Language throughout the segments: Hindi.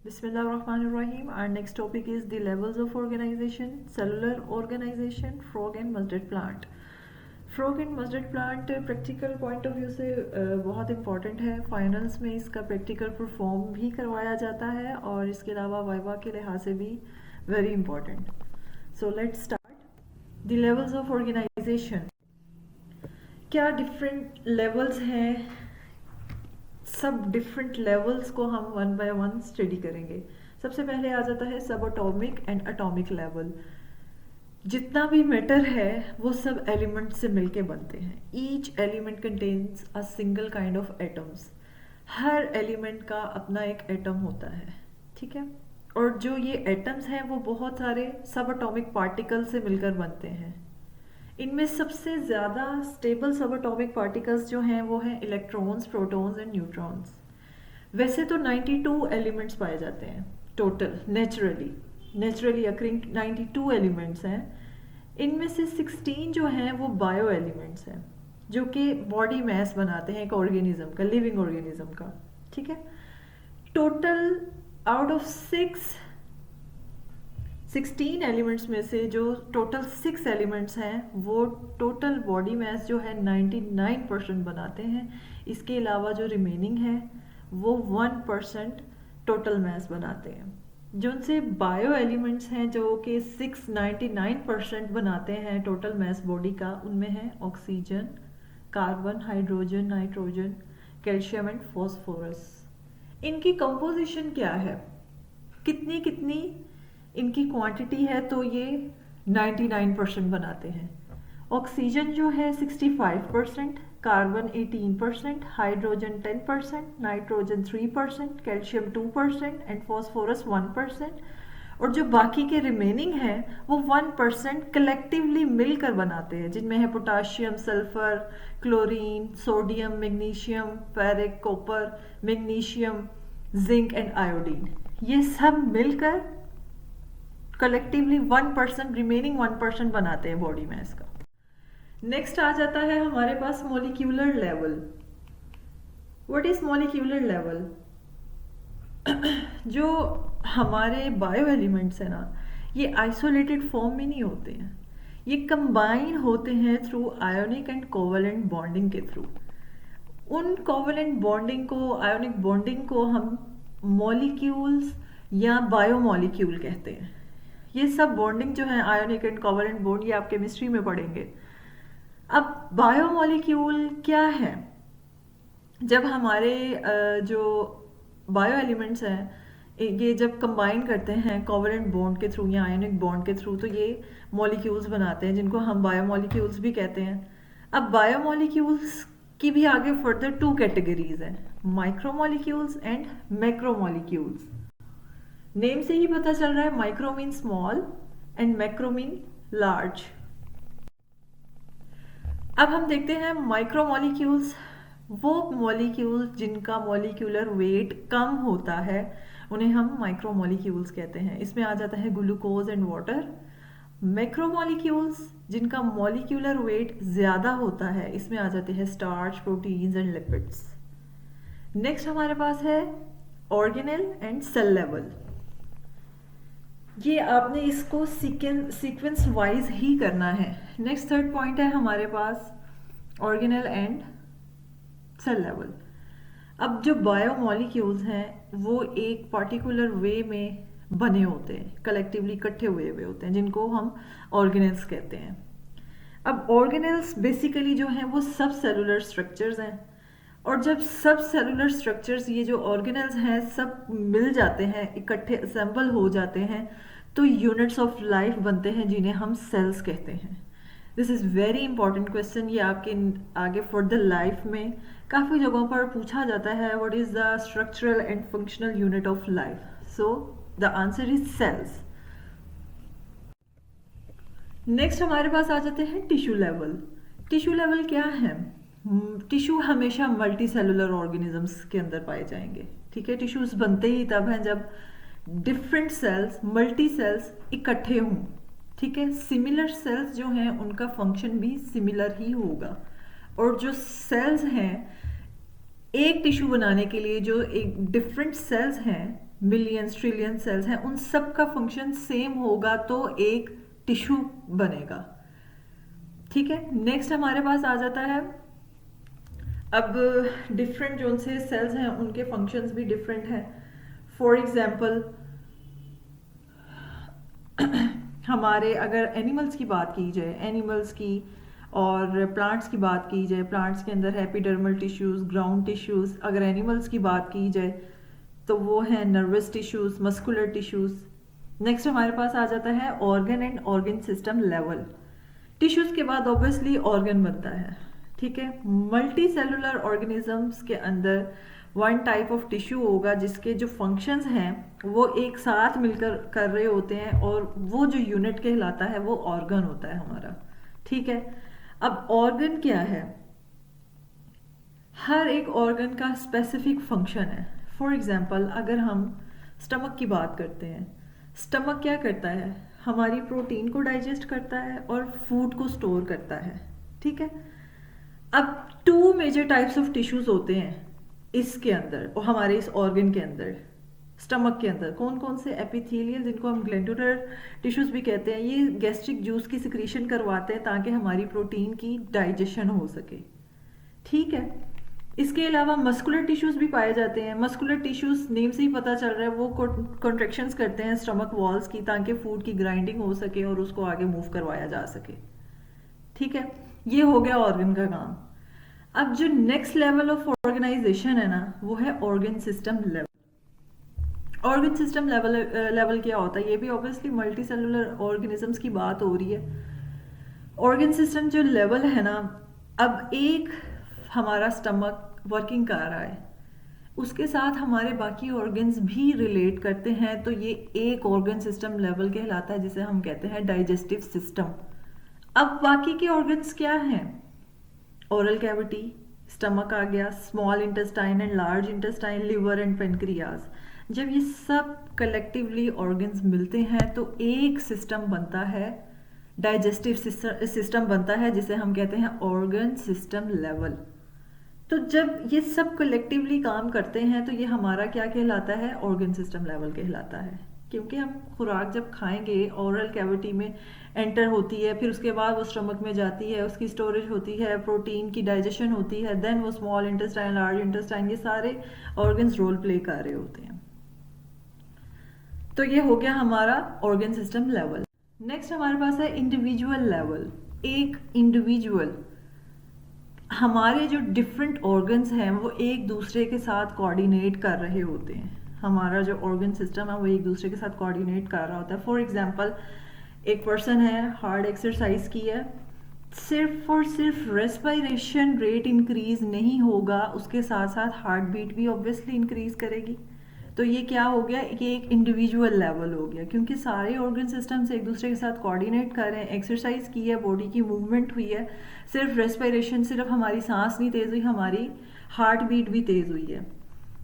Bismillahirrahmanirrahim. Our next topic is the levels of organization, cellular organization, frog and mustard plant. Frog and mustard plant practical point of view से बहुत इंपॉर्टेंट है. फाइनल्स में इसका प्रैक्टिकल परफॉर्म भी करवाया जाता है और इसके अलावा वाइवा के लिहाज से भी very important. So let's start. The levels of organisation. क्या डिफरेंट लेवल्स हैं? सब डिफरेंट लेवल्स को हम वन बाय वन स्टडी करेंगे. सबसे पहले आ जाता है सब एटॉमिक एंड एटॉमिक लेवल. जितना भी मैटर है वो सब एलिमेंट से मिलके बनते हैं. Each element contains a single kind of atoms. Her element का अपना एक एटम होता है, ठीक है. और जो ये एटम्स हैं वो बहुत सारे सब एटॉमिक पार्टिकल से मिलकर बनते हैं. इनमें सबसे ज़्यादा स्टेबल सब एटॉमिक पार्टिकल्स जो हैं वो हैं इलेक्ट्रॉन्स, प्रोटॉन्स एंड न्यूट्रॉन्स. वैसे तो 92 एलिमेंट्स पाए जाते हैं टोटल नेचुरली अकरिंग 92 एलिमेंट्स हैं. इनमें से 16 जो हैं वो बायो एलिमेंट्स हैं जो कि बॉडी मैस बनाते हैं एक ऑर्गेनिज्म का, लिविंग ऑर्गेनिज्म का, ठीक है. टोटल आउट ऑफ 16 एलिमेंट्स में से जो टोटल 6 एलिमेंट्स हैं वो टोटल बॉडी मैस जो है 99% बनाते हैं. इसके अलावा जो रिमेनिंग है वो 1% टोटल मैस बनाते हैं. जो उनसे बायो एलिमेंट्स हैं जो कि 699% बनाते हैं टोटल मैस बॉडी का, उनमें है oxygen, carbon, hydrogen, nitrogen, calcium and phosphorus. इनकी कंपोजिशन क्या है, कितनी कितनी इनकी क्वांटिटी है, तो ये 99% बनाते हैं. ऑक्सीजन जो है 65%, carbon 18%, hydrogen 10%, nitrogen 3%, calcium 2% and phosphorus 1%. और जो बाकी के रिमेनिंग हैं वो 1% कलेक्टिवली मिलकर बनाते हैं, जिनमें है potassium, sulphur, chlorine, sodium, magnesium, ferric, copper, magnesium, zinc and iodine. ये सब मिलकर कलेक्टिवली 1%, रिमेनिंग 1% बनाते हैं बॉडी मैस का. नेक्स्ट आ जाता है हमारे पास molecular level. What is molecular level? जो हमारे बायो एलिमेंट्स हैं ना, ये आइसोलेटेड फॉर्म में नहीं होते हैं, ये कंबाइन होते हैं through ionic and covalent bonding के थ्रू. उन कोवलेंट बॉन्डिंग को, आयोनिक बॉन्डिंग को हम मॉलिक्यूल्स या बायोमॉलिक्यूल कहते हैं. ये सब बॉन्डिंग जो है आयोनिक एंड कोवलेंट बॉन्ड, ये आप केमिस्ट्री में पढ़ेंगे. अब बायोमॉलिक्यूल क्या है? जब हमारे जो बायो एलिमेंट्स हैं ये जब कंबाइन करते हैं कोवलेंट बॉन्ड के थ्रू या आयोनिक बॉन्ड के थ्रू, तो ये मॉलिक्यूल्स बनाते हैं जिनको हम बायोमॉलिक्यूल्स भी कहते हैं. अब बायोमॉलिक्यूल्स की भी आगे फर्दर 2 कैटेगरीज हैं, माइक्रोमॉलिक्यूल्स एंड मैक्रोमॉलिक्यूल्स. नेम से ही पता चल रहा है, micro mean small and macro mean large. अब हम देखते हैं माइक्रोमॉलिक्यूल्स. वो मॉलिक्यूल्स जिनका मॉलिक्यूलर वेट कम होता है उन्हें हम माइक्रोमॉलिक्यूल्स कहते हैं. इसमें आ जाता है ग्लूकोज एंड वाटर. मैक्रोमॉलिक्यूल्स जिनका मॉलिक्यूलर वेट ज़्यादा होता है, इसमें आ जाते हैं starch, proteins and lipids. Next हमारे पास है ऑर्गेनेल एंड सेल लेवल. ये आपने इसको सीक्वेंस वाइज ही करना है. नेक्स्ट थर्ड पॉइंट है हमारे पास ऑर्गेनेल एंड सेल लेवल. अब जो बायोमॉलिक्यूल्स हैं वो एक पर्टिकुलर वे में बने होते हैं, कलेक्टिवली इकट्ठे हुए हुए होते हैं, जिनको हम ऑर्गेनेल्स कहते हैं. अब ऑर्गेनेल्स बेसिकली जो हैं वो सब सेलुलर स्ट्रक्चर्स हैं. और जब सब सेलुलर स्ट्रक्चर्स, ये जो ऑर्गेनेल्स हैं, सब मिल जाते हैं, इकट्ठे असेंबल हो जाते हैं, तो यूनिट्स ऑफ लाइफ बनते हैं जिन्हें हम सेल्स कहते हैं. This is very important question. ये आपके आगे फर्दर लाइफ में काफ़ी जगहों पर पूछा जाता है, what is the structural and functional unit of life. So the answer is cells. Next हमारे पास आ जाते हैं टिश्यू लेवल. टिश्यू लेवल क्या है? टिश्यू हमेशा मल्टी सेलुलर ऑर्गेनिजम्स के अंदर पाए जाएंगे, ठीक है. टिश्यूज बनते ही तब हैं जब डिफरेंट सेल्स, मल्टी सेल्स इकट्ठे हों, ठीक है. सिमिलर सेल्स जो हैं उनका फंक्शन भी सिमिलर ही होगा. और जो सेल्स हैं एक टिश्यू बनाने के लिए, जो एक डिफरेंट सेल्स हैं मिलियंस ट्रिलियन सेल्स हैं, उन सब का फंक्शन सेम होगा तो एक टिश्यू बनेगा। ठीक है, नेक्स्ट हमारे पास आ जाता है अब डिफरेंट जो से सेल्स हैं उनके फंक्शंस भी डिफरेंट हैं। फॉर एग्जांपल हमारे अगर एनिमल्स की बात की जाए, एनिमल्स की और प्लांट्स की बात की जाए, प्लांट्स के अंदर एपिडर्मल टिश्यूज़, ग्राउंड टिश्यूज़, अगर एनिमल्स की बात की जाए तो वो हैं nervous tissues, muscular tissues. Next हमारे पास आ जाता है organ and organ system level. Tissues के बाद ऑब्वियसली ऑर्गन बनता है। ठीक है, मल्टी सेलुलर ऑर्गेनिजम्स के अंदर वन टाइप ऑफ टिश्यू होगा जिसके जो फंक्शंस हैं वो एक साथ मिलकर कर रहे होते हैं और वो जो यूनिट कहलाता है वो ऑर्गन होता है हमारा। ठीक है, अब ऑर्गन क्या है? हर एक ऑर्गन का स्पेसिफिक फंक्शन है। फॉर एग्जांपल अगर हम स्टमक की बात करते हैं, स्टमक क्या करता है? हमारी प्रोटीन को डाइजेस्ट करता है और फूड को स्टोर करता है। ठीक है, अब two major types of tissues होते हैं इसके अंदर और हमारे इस ऑर्गन के अंदर, स्टमक के अंदर। कौन कौन से? एपिथेलियल, जिनको हम ग्लैंडुलर टिश्यूज भी कहते हैं, ये गैस्ट्रिक जूस की सिक्रीशन करवाते हैं ताकि हमारी प्रोटीन की डाइजेशन हो सके। ठीक है, इसके अलावा मस्कुलर टिश्यूज भी पाए जाते हैं। मस्कुलर टिश्यूज नेम से ही पता चल रहा है वो कॉन्ट्रेक्शंस करते हैं स्टमक वॉल्स की ताकि फूड की ग्राइंडिंग हो सके और उसको आगे मूव करवाया जा सके। ठीक है, ये हो गया ऑर्गन का काम। अब जो नेक्स्ट लेवल ऑफ ऑर्गेनाइजेशन है ना वो है organ system level. Organ system level क्या होता है? ये भी ऑब्वियसली मल्टी सेलुलर ऑर्गेनिजम्स की बात हो रही है। ऑर्गन सिस्टम जो लेवल है ना, अब एक हमारा स्टमक वर्किंग कर रहा है, उसके साथ हमारे बाकी ऑर्गन्स भी रिलेट करते हैं, तो ये एक ऑर्गन सिस्टम लेवल कहलाता है जिसे हम कहते हैं डाइजेस्टिव सिस्टम। अब बाकी के ऑर्गन्स क्या हैं? ओरल कैविटी, स्टमक आ गया, small intestine and large intestine, liver and pancreas. जब ये सब कलेक्टिवली ऑर्गन्स मिलते हैं तो एक सिस्टम बनता है, डाइजेस्टिव सिस्टम बनता है जिसे हम कहते हैं ऑर्गन सिस्टम लेवल। तो जब ये सब कलेक्टिवली काम करते हैं तो ये हमारा क्या कहलाता है? ऑर्गन सिस्टम लेवल कहलाता है। क्योंकि हम खुराक जब खाएंगे ओरल कैविटी में एंटर होती है, फिर उसके बाद वो स्टमक में जाती है, उसकी स्टोरेज होती है, प्रोटीन की डाइजेशन होती है, देन वो स्मॉल इंटेस्टाइन, लार्ज इंटेस्टाइन, ये सारे ऑर्गन्स रोल प्ले कर रहे होते हैं। तो ये हो गया हमारा ऑर्गन सिस्टम लेवल। नेक्स्ट हमारे पास है इंडिविजुअल लेवल। एक इंडिविजुअल, हमारे जो डिफरेंट ऑर्गन्स हैं वो एक दूसरे के साथ कोऑर्डिनेट कर रहे होते हैं। हमारा जो ऑर्गन सिस्टम है वो एक दूसरे के साथ कोऑर्डिनेट कर रहा होता है। फॉर एग्जांपल एक पर्सन है, हार्ड एक्सरसाइज की है, सिर्फ और सिर्फ रेस्पिरेशन रेट इंक्रीज नहीं होगा, उसके साथ साथ हार्ट बीट भी ऑब्वियसली इंक्रीज करेगी। तो ये क्या हो गया? ये एक इंडिविजुअल लेवल हो गया क्योंकि सारे ऑर्गन सिस्टम से एक दूसरे के साथ कोऑर्डिनेट कर रहे हैं, एक्सरसाइज की है, बॉडी की मूवमेंट हुई है, सिर्फ रेस्पिरेशन, सिर्फ हमारी सांस नहीं तेज हुई, हमारी हार्ट बीट भी तेज हुई है।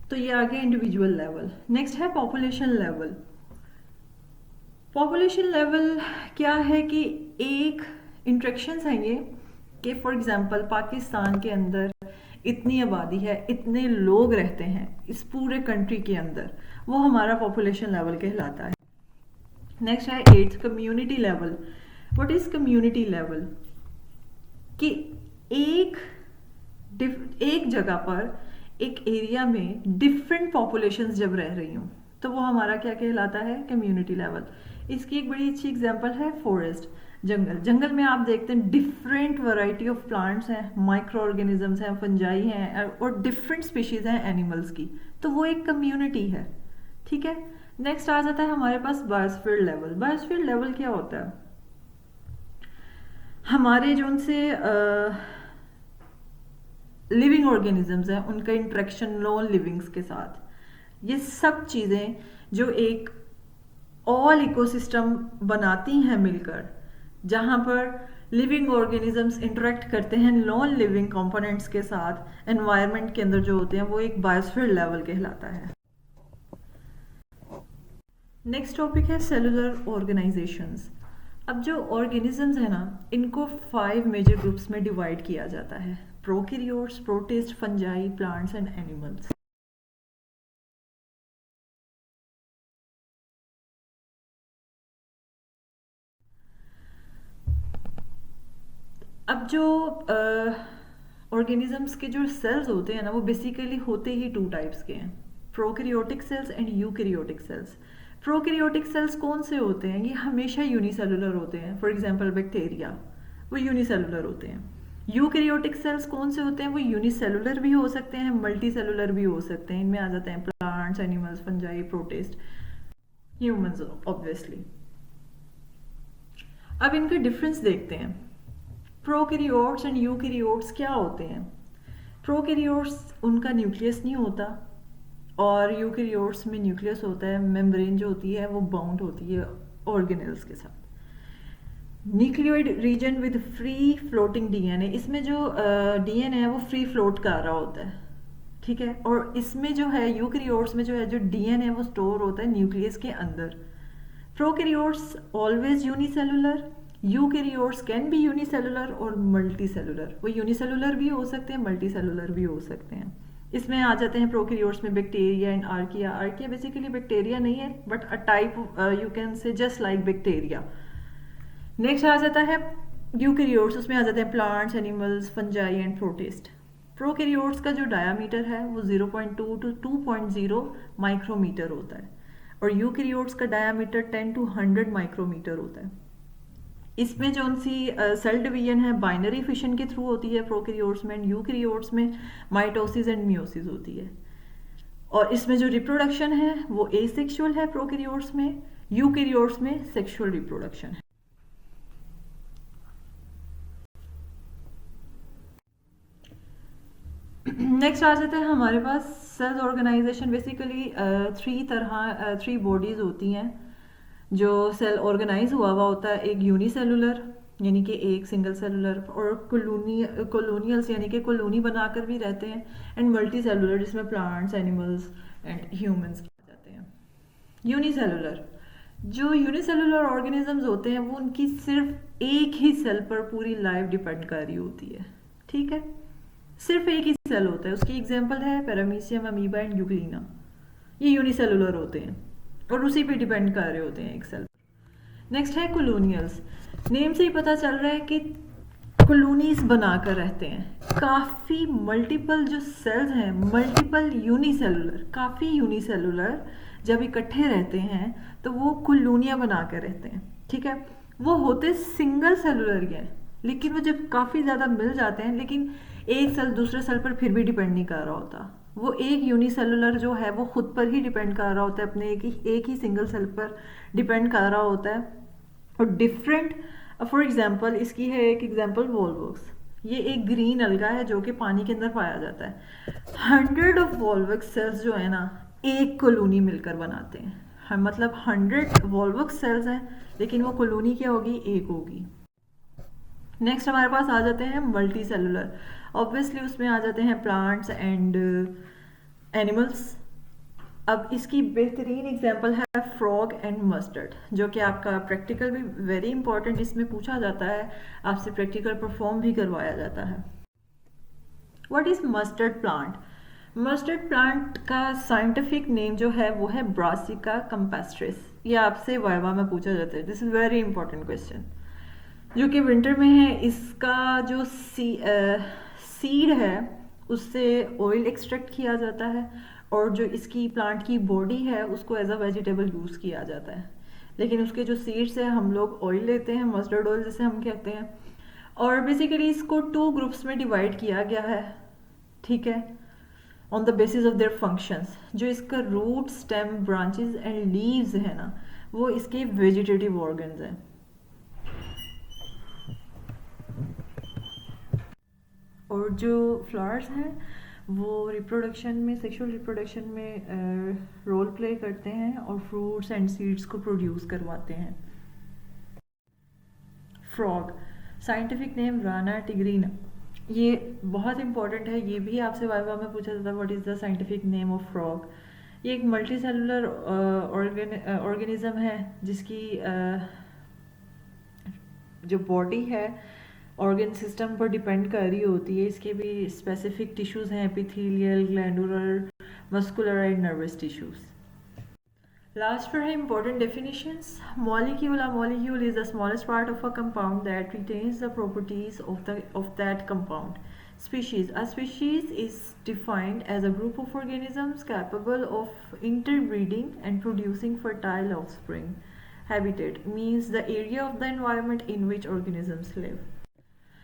तो ये आ गया इंडिविजुअल लेवल। नेक्स्ट है पॉपुलेशन लेवल। पॉपुलेशन लेवल क्या है कि एक इंट्रैक्शंस हैं ये कि फॉर एग्जांपल पाकिस्तान के अंदर इतनी आबादी है, इतने लोग रहते हैं इस पूरे कंट्री के अंदर, वो हमारा पॉपुलेशन लेवल कहलाता है। नेक्स्ट है eighth, community level. What is community level? कि एक जगह पर, एक एरिया में डिफरेंट पॉपुलेशंस जब रह रही हूँ तो वो हमारा क्या कहलाता है? Community level. इसकी एक बड़ी अच्छी एग्जांपल है फॉरेस्ट, जंगल। जंगल में आप देखते हैं डिफरेंट वैरायटी ऑफ प्लांट्स हैं, माइक्रो ऑर्गेनिजम्स हैं, फंजाई हैं और डिफरेंट स्पीशीज हैं एनिमल्स की, तो वो एक कम्युनिटी है। ठीक है, नेक्स्ट आ जाता है हमारे पास बायोस्फीयर लेवल। बायोस्फीयर लेवल क्या होता है? हमारे जो उनसे लिविंग ऑर्गेनिजम्स हैं उनका इंट्रैक्शन नॉन लिविंग्स के साथ, ये सब चीज़ें जो एक ऑल इकोसिस्टम बनाती हैं मिलकर, जहाँ पर लिविंग ऑर्गेनिजम्स इंटरेक्ट करते हैं नॉन लिविंग कंपोनेंट्स के साथ एनवायरनमेंट के अंदर जो होते हैं, वो एक बायोस्फीयर लेवल कहलाता है। नेक्स्ट टॉपिक है सेलुलर ऑर्गेनाइजेशंस। अब जो ऑर्गेनिजम्स है ना, इनको 5 मेजर ग्रुप्स में डिवाइड किया जाता है: prokaryotes, protist, fungi, plants and animals. अब जो ऑर्गेनिजम्स के जो सेल्स होते हैं ना, वो बेसिकली होते ही टू टाइप्स के हैं, prokaryotic cells and eukaryotic cells. Prokaryotic cells कौन से होते हैं? ये हमेशा यूनिसेलुलर होते हैं। फॉर एग्जांपल बैक्टीरिया, वो यूनिसेलुलर होते हैं। यूकैरियोटिक सेल्स कौन से होते हैं? वो यूनिसेलुलर भी हो सकते हैं, मल्टी सेलुलर भी हो सकते हैं। इनमें आ जाते हैं plants, animals, fungi, protist, humans obviously. अब इनका डिफरेंस देखते हैं। प्रोकैरियोट्स एंड यूकैरियोट्स क्या होते हैं? प्रोकैरियोट्स उनका न्यूक्लियस नहीं होता, और यूकैरियोट्स में न्यूक्लियस होता है, मेम्ब्रेन जो होती है वो बाउंड होती है ऑर्गेनेल्स के साथ। Nucleoid region with free floating DNA, इसमें जो डीएनए है वो फ्री फ्लोट कर रहा होता है, ठीक है। और इसमें जो है यूकैरियोट्स में जो है जो डीएनए वो स्टोर होता है न्यूक्लियस के अंदर। Prokaryotes always unicellular, eukaryotes can be unicellular और मल्टी सेलुलर। वो यूनिसेलुलर भी हो सकते हैं, मल्टी सेलुलर भी हो सकते हैं। इसमें आ जाते हैं प्रोकैरियोट्स में bacteria and archaea. Archaea basically bacteria नहीं है, but a type, you can say just like bacteria. Next आ जाता है यूकैरियोट्स, उसमें आ जाते हैं plants, animals, fungi and protist. Prokaryotes का जो डायामीटर है वो 0.2 टू 2.0 माइक्रोमीटर होता है, और यूकैरियोट्स का डायामीटर 10 टू 100 माइक्रोमीटर होता है। इसमें जो सी सेल डिवीजन है बाइनरी फिशन के थ्रू होती है प्रोकैरियोट्स में, एंड यूकैरियोट्स में माइटोसिस एंड मियोसिस होती है। और इसमें जो रिप्रोडक्शन है वो एसेक्सुअल है प्रोकैरियोट्स में, यूकैरियोट्स में सेक्सुअल रिप्रोडक्शन है। नेक्स्ट आ जाते हैं हमारे पास cell organisation. Basically three bodies होती हैं जो सेल ऑर्गेनाइज हुआ हुआ होता है। एक यूनिसेलुलर यानी कि एक सिंगल सेलुलर, और कॉलोनियल्स यानी कि कॉलोनी बनाकर भी रहते हैं, एंड मल्टी सेलुलर जिसमें प्लांट्स, एनिमल्स एंड ह्यूमंस आ जाते हैं। यूनिसेलुलर, जो यूनिसेलुलर ऑर्गेनिजम्स होते हैं वो उनकी सिर्फ एक ही सेल पर पूरी लाइफ डिपेंड कर रही होती है, ठीक है। सिर्फ एक ही सेल होता है। उसकी एग्जांपल है पैरामीशियम, अमीबा एंड यूग्लिना। ये यूनिसेलुलर होते हैं और उसी पे डिपेंड कर रहे होते हैं एक सेल। नेक्स्ट है कॉलोनियल्स। नेम से ही पता चल रहा है कि कॉलोनीज बनाकर रहते हैं। काफ़ी मल्टीपल जो सेल्स हैं, मल्टीपल यूनिसेलुलर, काफ़ी यूनिसेलुलर जब इकट्ठे रहते हैं तो वो कॉलोनियाँ बनाकर रहते हैं, ठीक है। वो होते सिंगल सेलुलर ही हैं, लेकिन वो जब काफ़ी ज़्यादा मिल जाते हैं, लेकिन एक सेल दूसरे सेल पर फिर भी डिपेंड नहीं कर रहा होता। वो एक यूनिसेलुलर जो है वो खुद पर ही डिपेंड कर रहा होता है, अपने एक ही सिंगल सेल पर डिपेंड कर रहा होता है। और डिफरेंट, फॉर एग्जांपल इसकी है एक एग्जांपल वॉल्वक्स। ये एक ग्रीन अलगा है जो कि पानी के अंदर पाया जाता है। 100 ऑफ वॉल्वक्स सेल्स जो है ना एक कॉलोनी मिलकर बनाते हैं। मतलब 100 वॉल्वक्स सेल्स हैं, लेकिन वो कॉलोनी क्या होगी? एक होगी। नेक्स्ट हमारे पास आ जाते हैं मल्टी सेलुलर। ऑब्वियसली उसमें आ जाते हैं प्लांट्स एंड एनिमल्स। अब इसकी बेहतरीन एग्जांपल है फ्रॉग एंड मस्टर्ड, जो कि आपका प्रैक्टिकल भी वेरी इंपॉर्टेंट इसमें पूछा जाता है, आपसे प्रैक्टिकल परफॉर्म भी करवाया जाता है। What is mustard plant? Mustard plant का साइंटिफिक नेम जो है वो है ब्रासिका कंपेस्ट्रिस। ये आपसे वाइवा में पूछा जाता है। This is very important question, जो कि विंटर में है। इसका जो सीड है उससे ऑयल एक्सट्रैक्ट किया जाता है, और जो इसकी प्लांट की बॉडी है उसको एज अ वेजिटेबल यूज़ किया जाता है। लेकिन उसके जो सीड्स हैं हम लोग ऑयल लेते हैं, मस्टर्ड ऑयल जिसे हम कहते हैं। और बेसिकली इसको 2 ग्रुप्स में डिवाइड किया गया है, ठीक है, on the basis of their functions. जो इसका root, stem, branches and leaves है ना, वो इसके वेजिटेटिव ऑर्गन्स हैं। और जो फ्लावर्स हैं वो रिप्रोडक्शन में, सेक्सुअल रिप्रोडक्शन में रोल प्ले करते हैं और फ्रूट्स एंड सीड्स को प्रोड्यूस करवाते हैं। Frog, scientific name Rana tigrina. ये बहुत इंपॉर्टेंट है, ये भी आपसे वाइवा में पूछा जाता है, what is the scientific name of frog. ये एक मल्टी सेलुलर ऑर्गेनिज्म है जिसकी जो बॉडी है ऑर्गन सिस्टम पर डिपेंड कर रही होती है। इसके भी स्पेसिफिक टिश्यूज़ हैं, epithelial, glandular, muscular and nervous tissues. Last for important definitions. Molecule. A molecule is the smallest part of a compound that retains the properties of that compound. Species. A species is defined as a group of organisms capable of interbreeding and producing fertile offspring. Habitat means the area of the environment in which organisms live.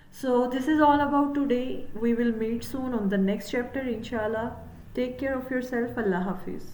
So this is all about today. We will meet soon on the next chapter inshallah. Take care of yourself. Allah Hafiz.